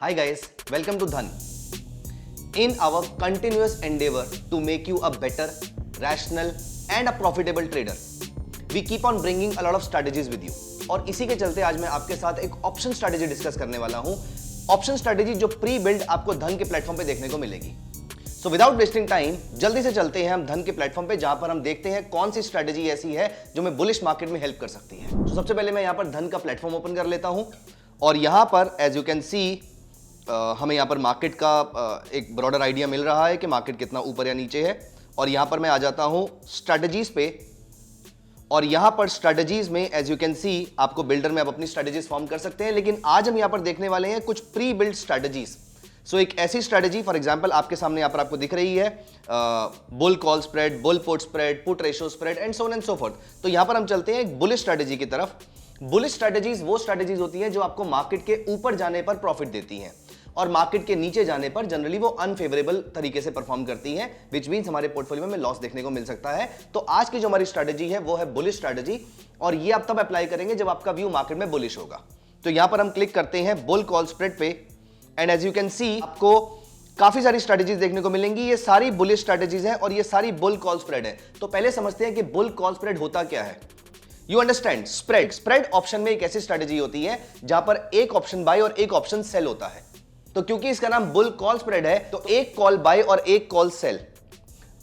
Hi guys, welcome to Dhan. In our continuous endeavor to make you a better, rational and a profitable trader, we keep on bringing a lot of strategies with you. और इसी के चलते आज मैं आपके साथ एक option strategy discuss करने वाला हूं। ऑप्शन स्ट्रैटेजी जो प्री बिल्ड आपको धन के प्लेटफॉर्म पे देखने को मिलेगी। सो विदाउट वेस्टिंग टाइम जल्दी से चलते हैं हम धन के प्लेटफॉर्म पे, जहां पर हम देखते हैं कौन सी स्ट्रैटेजी ऐसी है जो मैं बुलिश मार्केट में हेल्प कर सकती है। तो सबसे पहले मैं यहां पर धन का प्लेटफॉर्म ओपन कर लेता हूं और यहां पर एज यू कैन सी हमें यहाँ पर मार्केट का एक ब्रॉडर आइडिया मिल रहा है कि मार्केट कितना ऊपर या नीचे है। और यहाँ पर मैं आ जाता हूँ स्ट्रैटेजीज पे और यहाँ पर स्ट्रैटेजीज में एज यू कैन सी आपको बिल्डर में आप अपनी स्ट्रैटेजीज फॉर्म कर सकते हैं, लेकिन आज हम यहाँ पर देखने वाले हैं कुछ प्री बिल्ड स्ट्रैटेजीज। सो एक ऐसी स्ट्रैटेजी फॉर एग्जांपल आपके सामने यहाँ पर आपको दिख रही है bull call spread, bull put spread, put ratio spread and so on and so fourth. तो यहाँ पर हम चलते हैं एक बुलिश स्ट्रैटेजी की तरफ। बुलिश स्ट्रैटेजीज वो स्ट्रैटेजीज होती हैं जो आपको मार्केट के ऊपर जाने पर प्रॉफिट देती हैं और मार्केट के नीचे जाने पर जनरली वो अनफेवरेबल तरीके से परफॉर्म करती हैं, विच मींस हमारे पोर्टफोलियो में लॉस देखने को मिल सकता है। तो आज की जो हमारी स्ट्रैटेजी है वो है बुलिश स्ट्रैटेजी और ये आप तब अप्लाई करेंगे जब आपका व्यू मार्केट में बुलिश होगा। तो यहां पर हम क्लिक करते हैं बुल कॉल स्प्रेड पे and as you can see आपको काफी सारी स्ट्रैटेजीज देखने को मिलेंगी। ये सारी बुलिश स्ट्रैटेजीज हैं और ये सारी बुल कॉल स्प्रेड है। तो पहले समझते हैं कि बुल कॉल स्प्रेड होता क्या है। यू अंडरस्टैंड, स्प्रेड ऑप्शन में एक ऐसी स्ट्रैटेजी होती है जहां पर एक ऑप्शन बाय और एक ऑप्शन सेल होता है। तो क्योंकि इसका नाम बुल कॉल स्प्रेड है तो एक कॉल बाय और एक कॉल सेल,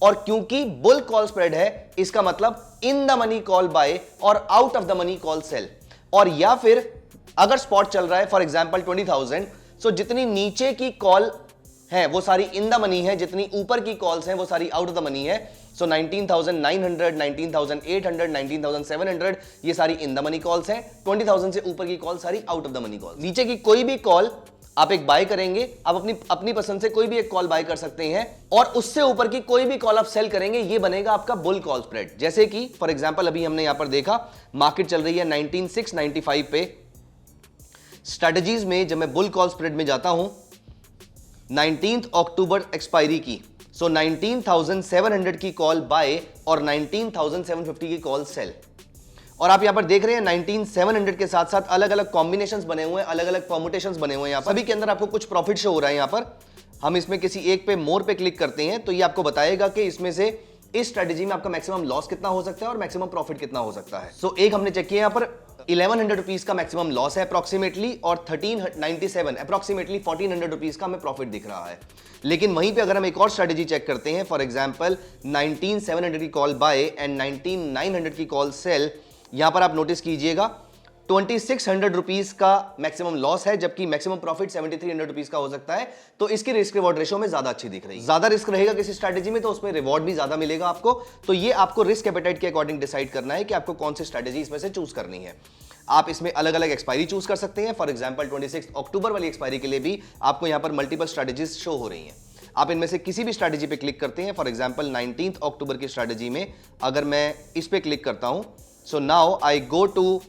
और क्योंकि बुल कॉल स्प्रेड है इसका मतलब in the money call buy और out of the money call sell. और या फिर अगर स्पॉट चल रहा है फॉर एग्जांपल 20,000, सो जितनी नीचे की कॉल है वो सारी इन द मनी है, जितनी ऊपर की कॉल्स हैं वो सारी आउट ऑफ द मनी है। सो 19,900, 19,800, 19,700 ये सारी इन द मनी कॉल्स हैं। 20,000 से ऊपर की कॉल सारी out of the money call. नीचे की कोई भी कॉल आप एक बाय करेंगे, आप अपनी पसंद से कोई भी एक कॉल बाय कर सकते हैं और उससे ऊपर की कोई भी कॉल आप सेल करेंगे, ये बनेगा आपका बुल कॉल स्प्रेड। जैसे कि फॉर एग्जांपल अभी हमने यहां पर देखा मार्केट चल रही है 19,695 पे। स्ट्रैटेजीज में जब मैं बुल कॉल स्प्रेड में जाता हूं 19 अक्टूबर एक्सपायरी की, सो 19,700 की कॉल बाय और 19,750 की कॉल सेल। और आप यहां पर देख रहे हैं 19,700 के साथ साथ अलग अलग कॉम्बिनेशंस बने हुए हैं, अलग अलग परमुटेशंस बने हुए हैं। यहां सभी के अंदर आपको कुछ प्रॉफिट शो हो रहा है। यहां पर हम इसमें किसी एक पे मोर पे क्लिक करते हैं तो ये आपको बताएगा कि इसमें से इस स्ट्रेटजी में आपका मैक्सिमम लॉस कितना हो सकता है और मैक्सिमम प्रॉफिट कितना हो सकता है। सो एक हमने चेक किया, यहां पर 1100 रुपीज का मैक्सिमम लॉस है अप्रोक्सीमेटली और 1397 अप्रोक्सीमेटली 1400 रुपीज का हमें प्रॉफिट दिख रहा है। लेकिन वहीं पे अगर हम एक और स्ट्रेटजी चेक करते हैं फॉर एग्जांपल 19,700 की कॉल बाय एंड 19,900 की कॉल सेल, यहां पर आप नोटिस कीजिएगा 2,600 रुपीज का मैक्सिमम लॉस है जबकि मैक्सिमम प्रॉफिट 7,300 रुपीज का हो सकता है। तो इसकी रिस्क रिवॉर्ड रेशियो में ज्यादा अच्छी दिख रही है। ज्यादा रिस्क रहेगा किसी स्ट्रैटेजी में तो उसमें रिवॉर्ड भी ज्यादा मिलेगा आपको। तो ये आपको रिस्क एपेटाइट के अकॉर्डिंग डिसाइड करना है कि आपको कौन सी स्ट्रैटेजी इसमें से चूज करनी है। आप इसमें अलग अलग एक्सपायरी चूज कर सकते हैं। फॉर एग्जाम्पल 26 अक्टूबर वाली एक्सपायरी के लिए भी आपको यहां पर मल्टीपल स्ट्रैटेजीज शो हो रही हैं। आप इनमें से किसी भी स्ट्रैटेजी पे क्लिक करते हैं। फॉर एग्जाम्पल 19 अक्टूबर की स्ट्रैटेजी में अगर मैं इस पे क्लिक करता हूं, so now I go to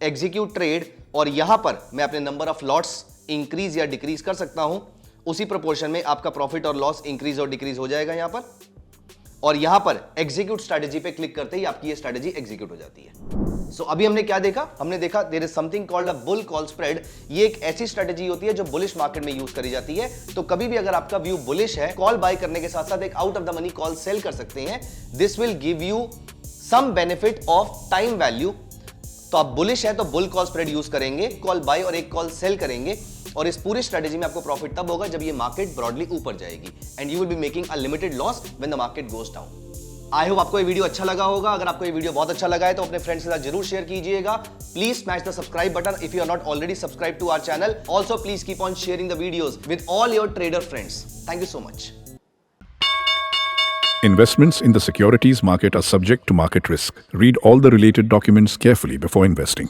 execute trade और यहां पर मैं अपने नंबर ऑफ लॉट्स इंक्रीज या डिक्रीज कर सकता हूं। उसी प्रोपोर्शन में आपका प्रॉफिट और लॉस इंक्रीज और डिक्रीज हो जाएगा यहां पर। और यहां पर एग्जीक्यूट स्ट्रैटेजी पे क्लिक करते ही आपकी ये स्ट्रैटेजी एग्जीक्यूट हो जाती है। सो अभी हमने क्या देखा, हमने देखा there is something called a bull call spread. ये एक ऐसी स्ट्रैटेजी होती है जो बुलिश मार्केट में यूज करी जाती है। तो कभी भी अगर आपका व्यू बुलिश है, कॉल बाय करने के साथ साथ एक out of the money call sell कर सकते हैं। This will give you some benefit of time value. तो आप बुलिश है तो बुल कॉल स्प्रेड यूज करेंगे, कॉल बाय और एक कॉल सेल करेंगे और इस पूरी स्ट्रेटजी में आपको प्रॉफिट तब होगा जब ये मार्केट ब्रॉडली ऊपर जाएगी and you will be making a limited loss when the market goes down. I hope आपको ये वीडियो अच्छा लगा होगा। अगर आपको ये वीडियो बहुत अच्छा लगा है तो अपने फ्रेंड्स के साथ जरूर शेयर कीजिएगा। Please smash the subscribe button if you are not already subscribe to our channel. Also please keep on sharing the videos with all your trader friends. Thank you so much. Investments in the securities market are subject to market risk. Read all the related documents carefully before investing.